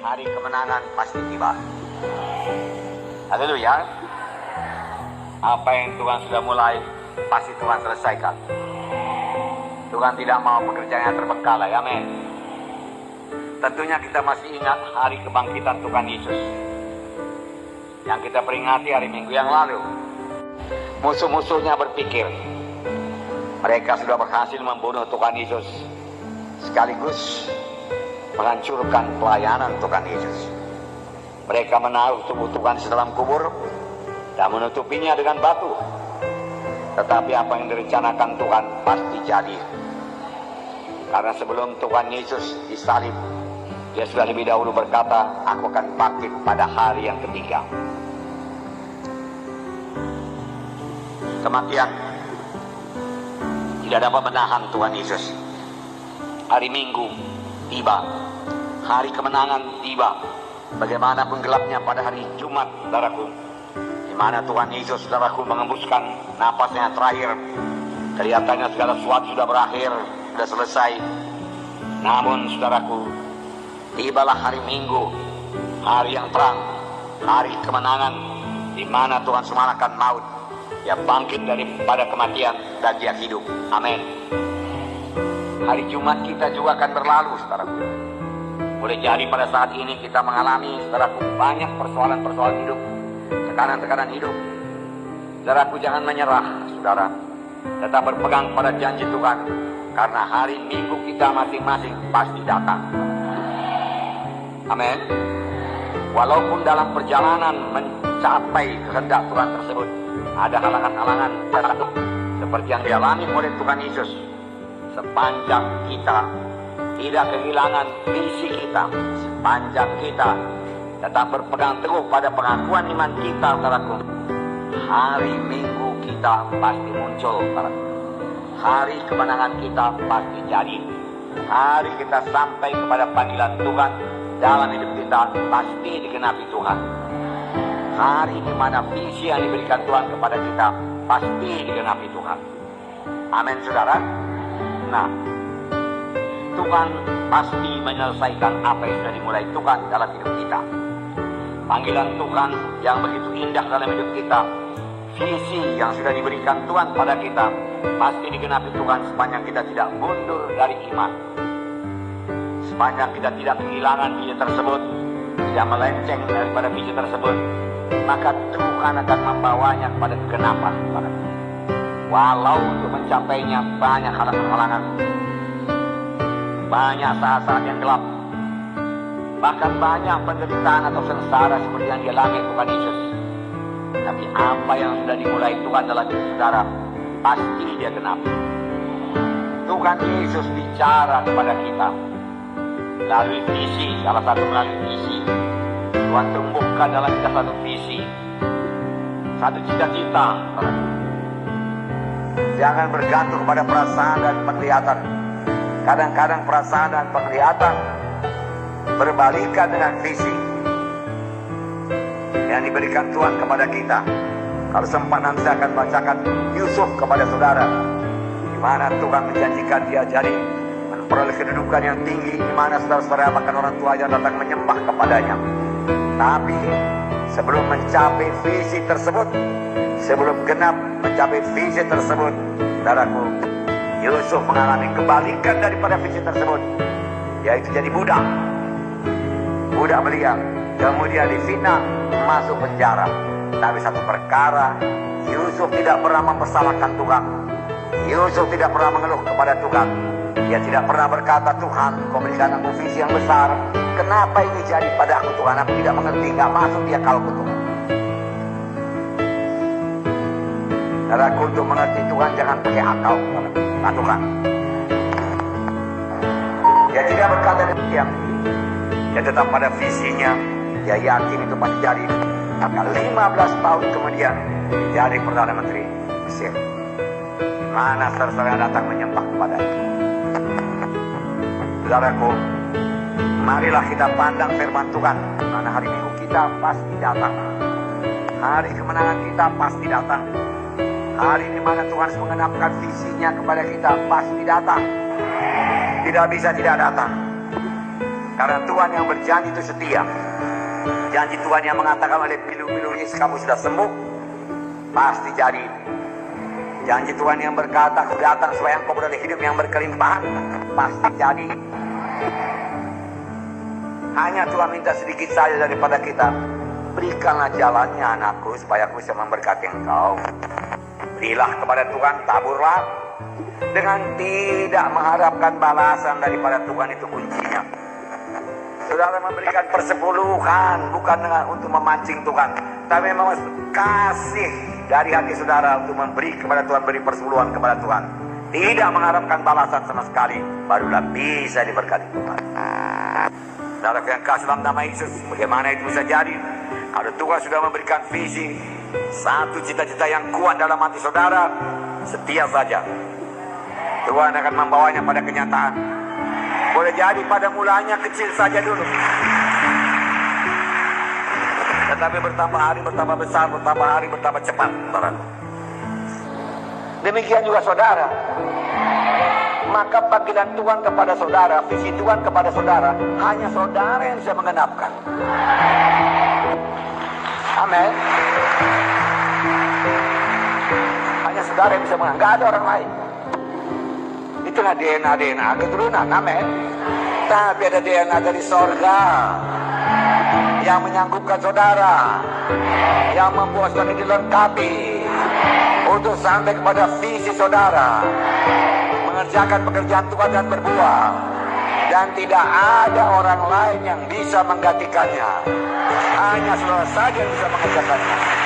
hari kemenangan pasti tiba. Haleluya. Apa yang Tuhan sudah mulai, pasti Tuhan selesaikan. Tuhan tidak mau pekerjaan yang terbengkalai. Amin. Tentunya kita masih ingat hari kebangkitan Tuhan Yesus yang kita peringati hari Minggu yang lalu. Musuh-musuhnya berpikir mereka sudah berhasil membunuh Tuhan Yesus, sekaligus menghancurkan pelayanan Tuhan Yesus. Mereka menaruh tubuh Tuhan di dalam kubur dan menutupinya dengan batu. Tetapi apa yang direncanakan Tuhan pasti jadi. Karena sebelum Tuhan Yesus disalib, Dia sudah lebih dahulu berkata, "Aku akan bangkit pada hari yang ketiga." Kematian tidak dapat menahan Tuhan Yesus. Hari Minggu tiba, hari kemenangan tiba. Bagaimanapun gelapnya pada hari Jumat, saudaraku, di mana Tuhan Yesus, saudaraku, mengembuskan napasnya terakhir. Kelihatannya segala sesuatu sudah berakhir, sudah selesai. Namun, saudaraku, tibalah hari Minggu, hari yang terang, hari kemenangan, di mana Tuhan mengalahkan maut. Dia bangkit daripada kematian dan Dia hidup. Amin. Hari Jumat kita juga akan berlalu, saudaraku. Boleh jadi pada saat ini kita mengalami, saudaraku, banyak persoalan-persoalan hidup, tekanan-tekanan hidup. Saudaraku, jangan menyerah, saudara. Tetap berpegang pada janji Tuhan, karena hari Minggu kita masing-masing pasti datang. Amin. Walaupun dalam perjalanan mencapai kehendak Tuhan tersebut ada halangan-halangan, seperti yang dialami oleh Tuhan Yesus. Sepanjang kita tidak kehilangan visi kita, sepanjang kita tetap berpegang teguh pada pengakuan iman kita, saudaraku, hari Minggu kita pasti muncul, saudaraku. Hari kemenangan kita pasti jadi. Hari kita sampai kepada panggilan Tuhan dalam hidup kita pasti digenapi Tuhan. Hari di mana visi yang diberikan Tuhan kepada kita pasti digenapi Tuhan. Amin, saudara. Nah, Tuhan pasti menyelesaikan apa yang sudah dimulai Tuhan dalam hidup kita. Panggilan Tuhan yang begitu indah dalam hidup kita, visi yang sudah diberikan Tuhan pada kita, pasti digenapi Tuhan sepanjang kita tidak mundur dari iman. Sepanjang kita tidak kehilangan visi tersebut, tidak melenceng daripada visi tersebut, maka Tuhan akan membawanya kepada kegenapan. Walau untuk mencapainya banyak halangan-halangan, banyak saat-saat yang gelap, bahkan banyak penderitaan atau sengsara seperti yang dialami Tuhan Yesus. Tapi apa yang sudah dimulai Tuhan dalam hidup saudara, pasti Dia genapi. Tuhan Yesus bicara kepada kita melalui visi, salah satu melalui visi. Tuhan tumbuhkan dalam kita satu visi, satu cita-cita. Jangan bergantung pada perasaan dan penglihatan. Kadang-kadang perasaan dan penglihatan berbalikan dengan visi yang diberikan Tuhan kepada kita. Kalau sempat nanti saya akan bacakan Yusuf kepada saudara, di mana Tuhan menjanjikan dia jadi memperoleh kedudukan yang tinggi, di mana saudara-saudara bahkan orang tuanya datang menyembah kepadanya. Tapi sebelum mencapai visi tersebut, sebelum genap mencapai visi tersebut, saudaraku, Yusuf mengalami kebalikan daripada visi tersebut, yaitu jadi budak belia, kemudian difitnah, masuk penjara. Tapi satu perkara, Yusuf tidak pernah mempersalahkan Tuhan. Yusuf tidak pernah mengeluh kepada Tuhan. Dia tidak pernah berkata, "Tuhan, Kau berikan aku visi yang besar, kenapa ini jadi pada aku, Tuhan? Aku tidak mengerti, gak masuk di akalku, Tuhan." Saudaraku, untuk mengerti Tuhan jangan pakai akal, Tuhan. Dia tidak berkata demikian. Dia tetap pada visinya. Dia yakin itu pasti jadi. Maka 15 tahun kemudian jadi Perdana Menteri Mesir. Mana saudara-saudara datang menyembah kepadanya. Saudaraku, marilah kita pandang firman Tuhan. Mana hari Minggu kita pasti datang. Hari kemenangan kita pasti datang. Hari di mana Tuhan mengenapkan visinya kepada kita pasti datang. Tidak bisa tidak datang. Karena Tuhan yang berjanji itu setia. Janji Tuhan yang mengatakan oleh pilu-pilu Yesus, kamu sudah sembuh, pasti jadi. Janji Tuhan yang berkata, aku datang supaya engkau beroleh hidup yang berkelimpahan, pasti jadi. Hanya Tuhan minta sedikit saja daripada kita. Berikanlah jalannya anakku, supaya aku bisa memberkati engkau. Berilah kepada Tuhan, taburlah. Dengan tidak mengharapkan balasan daripada Tuhan, itu kuncinya. Saudara memberikan persepuluhan bukan untuk memancing Tuhan, tapi memang kasih dari hati saudara untuk memberi kepada Tuhan, beri persepuluhan kepada Tuhan. Tidak mengharapkan balasan sama sekali, barulah bisa diberkati Tuhan. Saudara yang kasih dalam nama Yesus, bagaimana itu bisa jadi? Kalau Tuhan sudah memberikan visi, satu cita-cita yang kuat dalam hati saudara, setia saja. Tuhan akan membawanya pada kenyataan. Boleh jadi pada mulanya kecil saja dulu, tetapi bertambah hari bertambah besar, bertambah hari bertambah cepat, saudara. Demikian juga saudara. Maka panggilan Tuhan kepada saudara, visi Tuhan kepada saudara, hanya saudara yang bisa menggenapkan. Amin. Hanya saudara yang bisa menggenapkan, nggak ada orang lain. Itulah DNA keturunan, amin. Tapi ada DNA dari sorga yang menyanggupkan saudara, yang membuat saudara dilengkapi untuk sampai kepada visi saudara, mengerjakan pekerjaan Tuhan dan berbuah. Dan tidak ada orang lain yang bisa menggantikannya. Hanya saudara saja yang bisa mengerjakannya.